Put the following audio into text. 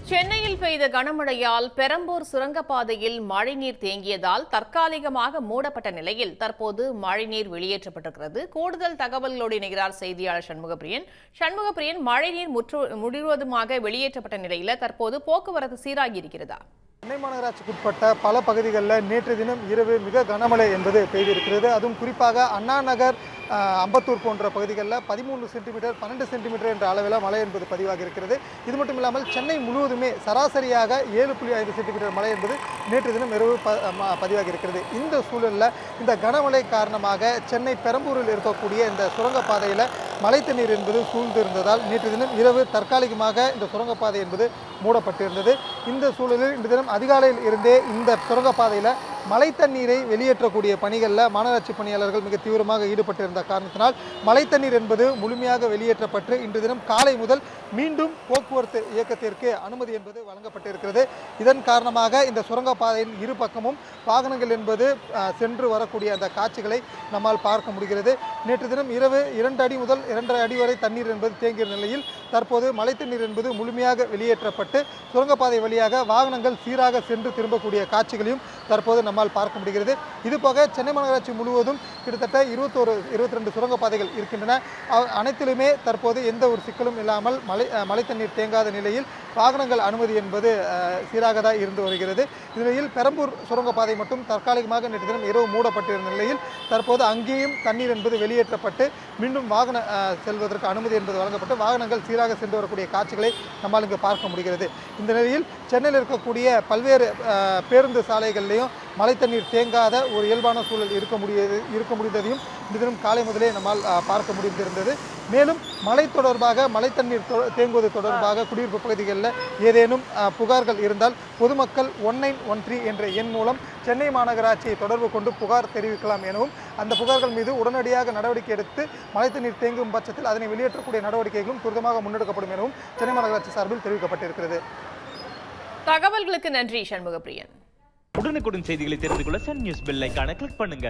சென்னையில் பெய்த கனமழையால் பெரம்பூர் சுரங்கப்பாதையில் மழைநீர் தேங்கியதால் தற்காலிகமாக மூடப்பட்ட நிலையில் தற்போது மழைநீர் வெளியேற்றப்பட்டிருக்கிறது. கூடுதல் தகவல்களோடு இணைகிறார் செய்தியாளர் சண்முகப்பிரியன். மழைநீர் முழுவதுமாக வெளியேற்றப்பட்ட நிலையில் தற்போது போக்குவரத்து சீராகி இருக்கிறதா? சென்னை மாநகராட்சிக்குட்பட்ட பல பகுதிகளில் நேற்று தினம் இரவு மிக கனமழை என்பது பெய்திருக்கிறது. அதுவும் குறிப்பாக அண்ணா நகர், அம்பத்தூர் போன்ற பகுதிகளில் 13 சென்டிமீட்டர் 12 சென்டிமீட்டர் என்ற அளவில் மழை என்பது பதிவாகி இருக்கிறது. இது மட்டும் இல்லாமல் சென்னை முழுவதுமே சராசரியாக 7.5 சென்டிமீட்டர் மழை என்பது நேற்று தினம் இரவு பதிவாகி இருக்கிறது. இந்த சூழலில் இந்த கனமழை காரணமாக சென்னை பெரம்பூரில் இருக்கக்கூடிய இந்த சுரங்கப்பாதையில் மழை தண்ணீர் என்பது சூழ்ந்திருந்ததால் நேற்று தினம் இரவு தற்காலிகமாக இந்த சுரங்கப்பாதை என்பது மூடப்பட்டிருந்தது. இந்த சூழலில் இன்று தினம் அதிகாலையில் இருந்தே இந்த சுரங்கப்பாதையில் மழை தண்ணீரை வெளியேற்றக்கூடிய பணிகளில் மாநகராட்சி பணியாளர்கள் மிக தீவிரமாக ஈடுபட்டிருந்த காரணத்தினால் மழை தண்ணீர் என்பது முழுமையாக வெளியேற்றப்பட்டு இன்று தினம் காலை முதல் மீண்டும் போக்குவரத்து இயக்கத்திற்கு அனுமதி என்பது வழங்கப்பட்டிருக்கிறது. இதன் காரணமாக இந்த சுரங்கப்பாதையின் இரு பக்கமும் வாகனங்கள் என்பது சென்று வரக்கூடிய அந்த காட்சிகளை நம்மால் பார்க்க முடிகிறது. நேற்று தினம் இரவு 2 அடி முதல் 2.5 அடி வரை தண்ணீர் என்பது தேங்கிய நிலையில் தற்போது மழை தண்ணீர் என்பது முழுமையாக வெளியேற்றப்பட்டு சுரங்கப்பாதை வழியாக வாகனங்கள் சீராக சென்று திரும்பக்கூடிய காட்சிகளையும் தற்போது நம்மால் பார்க்க முடிகிறது. இதுபோக சென்னை மாநகராட்சி முழுவதும் கிட்டத்தட்ட 22 சுரங்கப்பாதைகள் இருக்கின்றன. அனைத்திலுமே தற்போது எந்த ஒரு சிக்கலும் இல்லாமல் மழை தண்ணீர் தேங்காத நிலையில் வாகனங்கள் அனுமதி என்பது சீராக தான் இருந்து வருகிறது. இந்நிலையில் பெரம்பூர் சுரங்கப்பாதை மட்டும் தற்காலிகமாக நேற்று தினம் இரவு மூடப்பட்டிருந்த நிலையில் தற்போது அங்கேயும் தண்ணீர் என்பது வெளியேற்றப்பட்டு மீண்டும் வாகன செல்வதற்கு அனுமதி என்பது வழங்கப்பட்டு வாகனங்கள் சீராக சென்று வரக்கூடிய காட்சிகளை நம்மால் இங்கு பார்க்க முடிகிறது. இந்த நிலையில் சென்னையில் இருக்கக்கூடிய பல்வேறு பேருந்து சாலைகளிலையும் மழை தண்ணீர் தேங்காத ஒரு இயல்பான சூழல் இருக்க முடிந்ததையும் இந்த தினம் காலை முதலே நம்மால் பார்க்க முடிந்திருந்தது. மேலும் மழை தொடர்பாக மழை தண்ணீர் தேங்குவது தொடர்பாக குடியிருப்பு பகுதிகளில் ஏதேனும் புகார்கள் இருந்தால் பொதுமக்கள் 1913 என்ற எண் மூலம் சென்னை மாநகராட்சியை தொடர்பு கொண்டு புகார் தெரிவிக்கலாம் எனவும் அந்த புகார்கள் மீது உடனடியாக நடவடிக்கை எடுத்து மழை தண்ணீர் தேங்கும் பட்சத்தில் அதனை வெளியேற்றக்கூடிய நடவடிக்கைகளும் துரிதமாக முன்னெடுக்கப்படும் எனவும் சென்னை மாநகராட்சி சார்பில் தெரிவிக்கப்பட்டிருக்கிறது. தகவல்களுக்கு நன்றி சண்முகப்பிரியன். உடனுக்குடன் செய்திகளை தெரிந்து கொள்ள சன் நியூஸ் பெல் ஐகானை கிளிக் பண்ணுங்க.